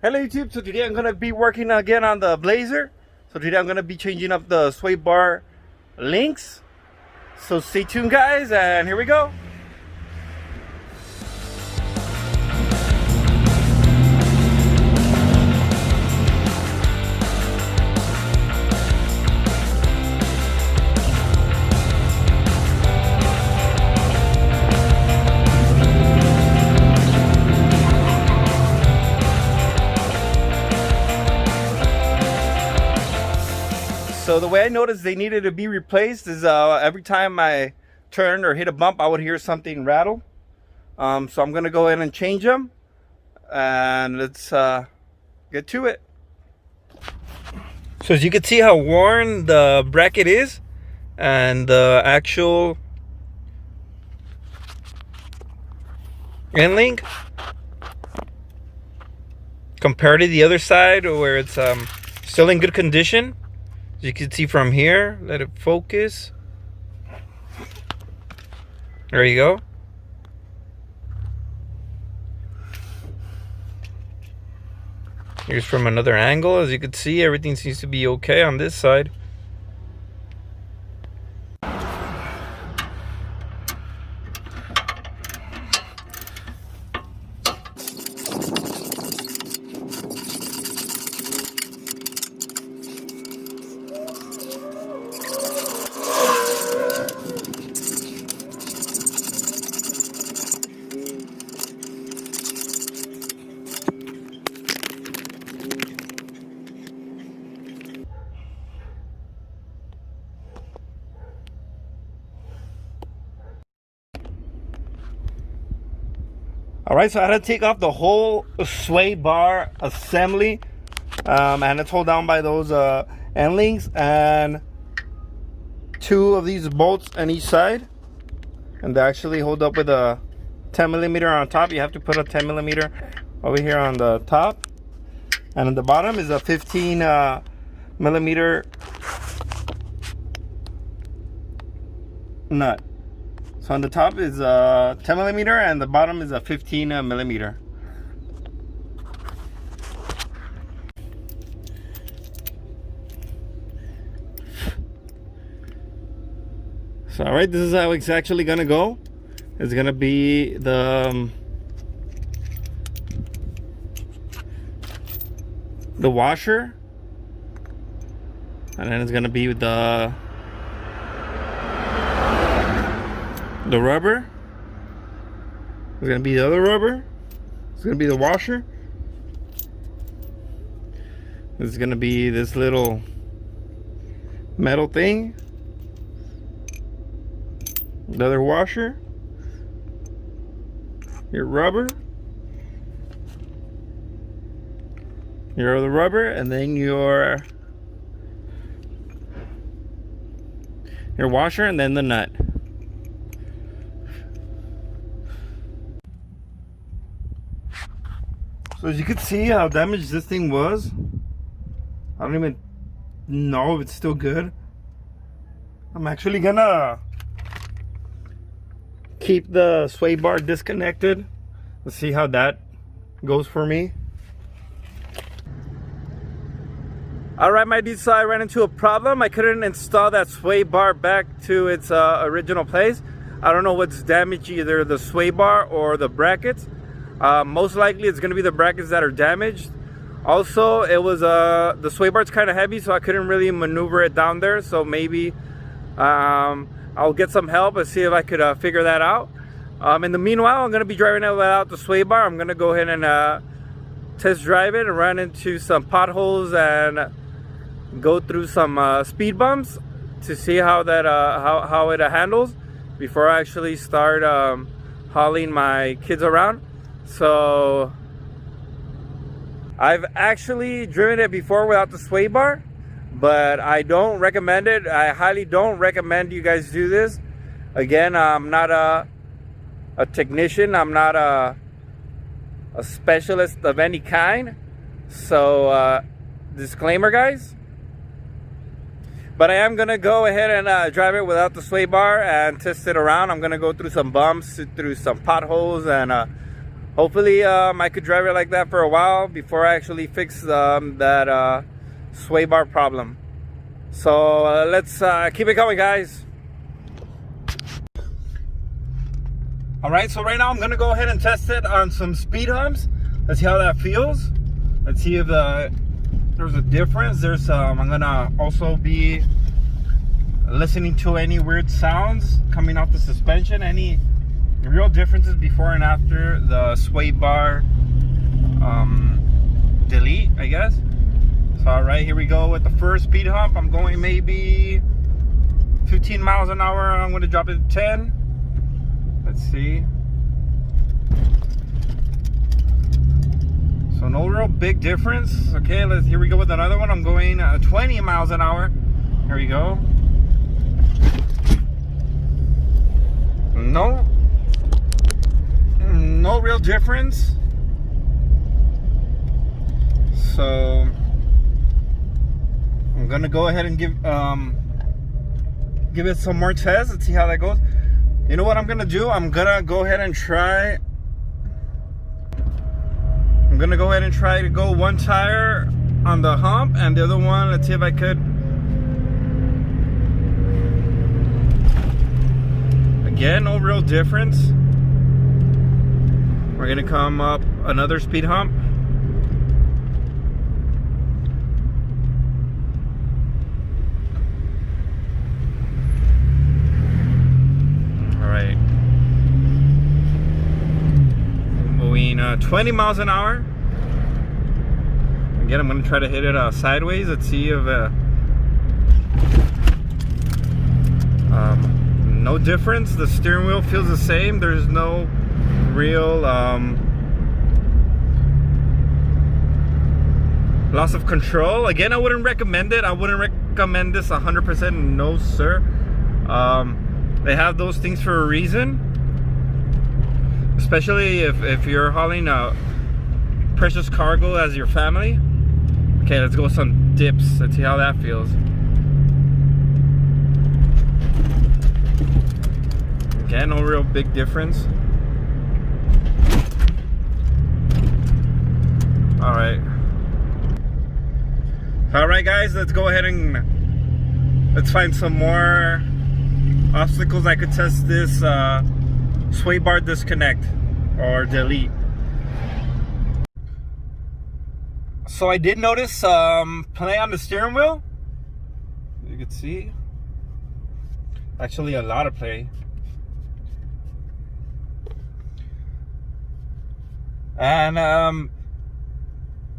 Hello YouTube, so today I'm going to be working again on the Blazer. So today I'm going to be changing up the sway bar links. So stay tuned guys, and here we go. So the way I noticed they needed to be replaced is every time I turned or hit a bump, I would hear something rattle. So I'm going to go ahead and change them. And let's get to it. So as you can see how worn the bracket is. And the actual end link. Compared to the other side where it's still in good condition. You can see from here, let it focus. There you go. Here's from another angle. As you can see, everything seems to be okay on this side. Alright, so I had to take off the whole sway bar assembly, and it's held down by those end links and two of these bolts on each side, and they actually hold up with a 10mm on top. You have to put a 10mm over here on the top, and on the bottom is a 15mm nut. So on the top is a 10mm and the bottom is a 15mm. So alright, this is how it's actually gonna go. It's gonna be the washer, and then it's gonna be with the rubber. It's gonna be the other rubber. It's gonna be the washer. This is gonna be this little metal thing. Another washer. Your rubber. Your other rubber, and then your washer, and then the nut. So as you can see how damaged this thing was. I don't even know if it's still good. I'm actually gonna keep the sway bar disconnected. Let's see how that goes for me. Alright my dudes, so I ran into a problem. I couldn't install that sway bar back to its original place. I don't know what's damaged, either the sway bar or the brackets. Most likely it's going to be the brackets that are damaged. Also, it was the sway bar's kind of heavy, so I couldn't really maneuver it down there. So maybe I'll get some help and see if I could figure that out. In the meanwhile, I'm going to be driving it without the sway bar. I'm going to go ahead and test drive it and run into some potholes and go through some speed bumps to see how that how it handles before I actually start hauling my kids around. So I've actually driven it before without the sway bar, but I don't recommend it. I highly don't recommend you guys do this. Again, I'm not a technician. I'm not a specialist of any kind. So disclaimer guys. But I am gonna go ahead and drive it without the sway bar and test it around. I'm gonna go through some bumps, through some potholes, and Hopefully I could drive it like that for a while before I actually fix that sway bar problem. So let's keep it going, guys. Alright, so right now I'm gonna go ahead and test it on some speed humps. Let's see how that feels. Let's see if there's a difference. I'm gonna also be listening to any weird sounds coming off the suspension, any real differences before and after the sway bar delete, I guess. So alright, here we go with the first speed hump. I'm going maybe 15 miles an hour. I'm going to drop it to 10. Let's see. So no real big difference. Okay, here we go with another one. I'm going 20 miles an hour. Here we go. No real difference. So I'm gonna go ahead and give it some more tests. Let's see how that goes. You know what I'm gonna do? I'm gonna go ahead and try to go one tire on the hump and the other one, let's see if I could. Again, no real difference. We're gonna come up another speed hump. All right. Moving 20 miles an hour. Again, I'm gonna try to hit it sideways. Let's see if no difference. The steering wheel feels the same. There's no real loss of control. Again, I wouldn't recommend it. I wouldn't recommend this 100%. No, sir. They have those things for a reason, especially if you're hauling a precious cargo as your family. Okay, let's go with some dips. Let's see how that feels. Again, no real big difference. Alright guys, let's go ahead and let's find some more obstacles I could test this sway bar disconnect or delete. So I did notice play on the steering wheel. You can see actually a lot of play. And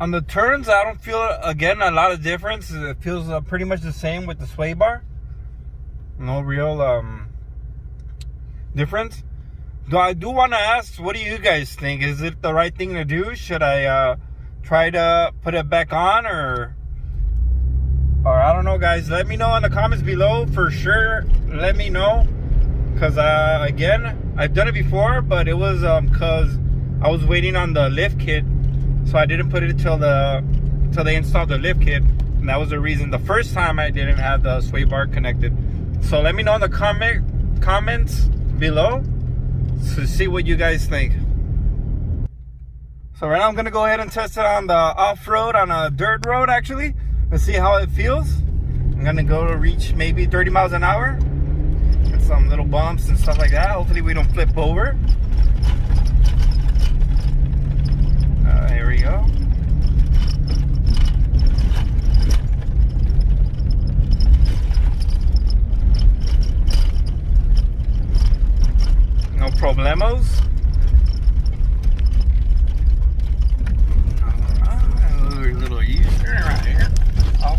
on the turns, I don't feel, again, a lot of difference. It feels pretty much the same with the sway bar. No real difference. Though I do want to ask, what do you guys think? Is it the right thing to do? Should I try to put it back on, or I don't know, guys. Let me know in the comments below for sure. Let me know, because again, I've done it before, but it was because I was waiting on the lift kit, so I didn't put it till they installed the lift kit, and that was the reason the first time I didn't have the sway bar connected. So let me know in the comments below to see what you guys think. So right now I'm gonna go ahead and test it on the off-road, on a dirt road actually. Let's see how it feels. I'm gonna go to reach maybe 30 miles an hour. Get some little bumps and stuff like that. Hopefully we don't flip over. Here we go. No problemos. A little easier right here. Oh.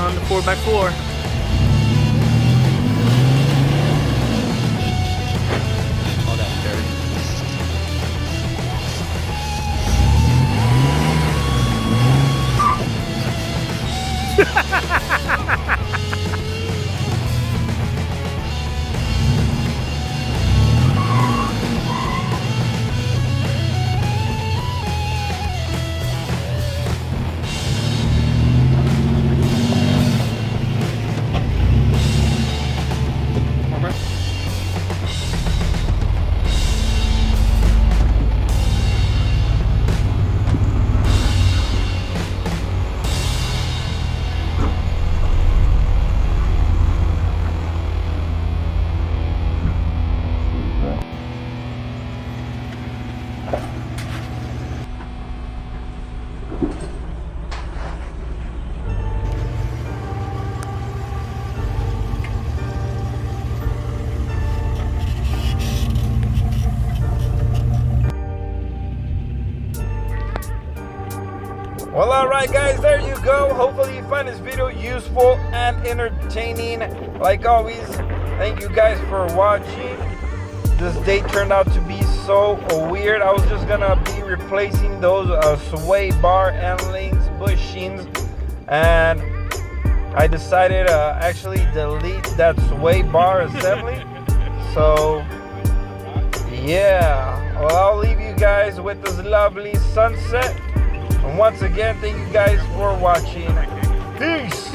on the 4x4. Oh, that's dirty. Well, alright guys, there you go. Hopefully you find this video useful and entertaining. Like always, thank you guys for watching. This day turned out to be so weird. I was just gonna be replacing those sway bar endlings, bushings, and I decided to actually delete that sway bar assembly. So yeah, well, I'll leave you guys with this lovely sunset. And once again, thank you guys for watching. Peace!